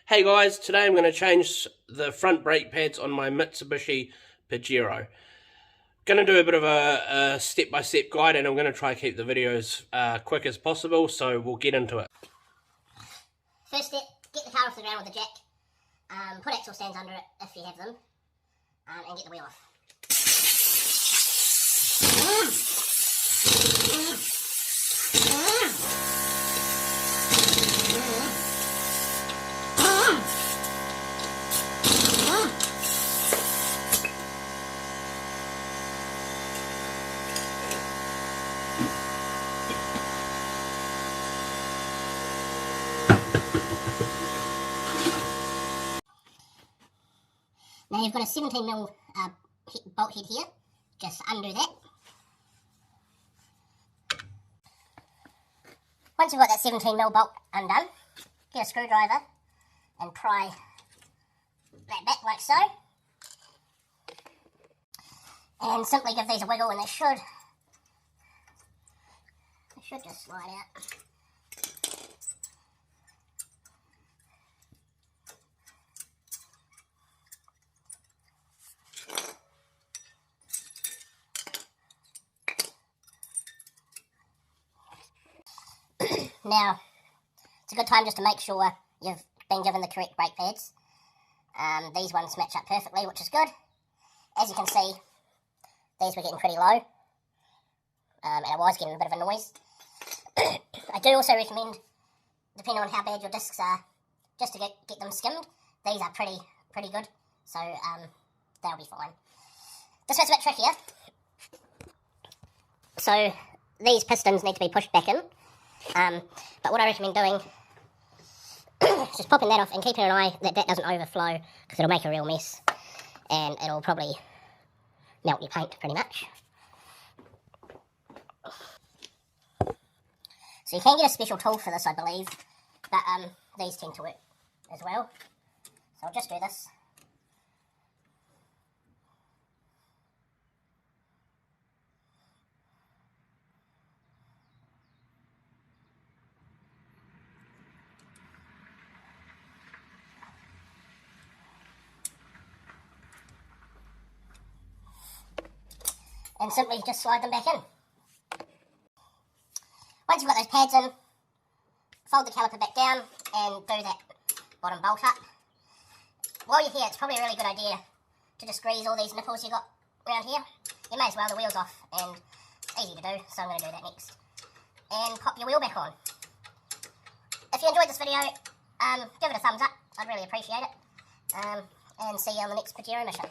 Hey guys, today I'm going to change the front brake pads on my Mitsubishi Pajero. Going to do a bit of a step-by-step guide, and I'm going to try to keep the videos quick as possible, so we'll get into it. First step, get the car off the ground with a jack, put axle stands under it if you have them, and get the wheel off. Now you've got a 17mm bolt head here, just undo that. Once you've got that 17mm bolt undone, get a screwdriver and pry that back like so. And simply give these a wiggle and they should just slide out. Now, it's a good time just to make sure you've been given the correct brake pads. These ones match up perfectly, which is good. As you can see, these were getting pretty low, and I was getting a bit of a noise. I do also recommend, depending on how bad your discs are, just to get them skimmed. These are pretty good, so they'll be fine. This bit's a bit trickier. So these pistons need to be pushed back in. But what I recommend doing is just popping that off and keeping an eye that that doesn't overflow, because it'll make a real mess and it'll probably melt your paint pretty much. So you can get a special tool for this, I believe, but these tend to work as well. So I'll just do this. And simply just slide them back in. Once you've got those pads in, fold the caliper back down and do that bottom bolt up. While you're here, it's probably a really good idea to just grease all these nipples you got around here. You may as well, the wheel's off, and it's easy to do, so I'm going to do that next. And pop your wheel back on. If you enjoyed this video, give it a thumbs up, I'd really appreciate it. And see you on the next Pajero mission.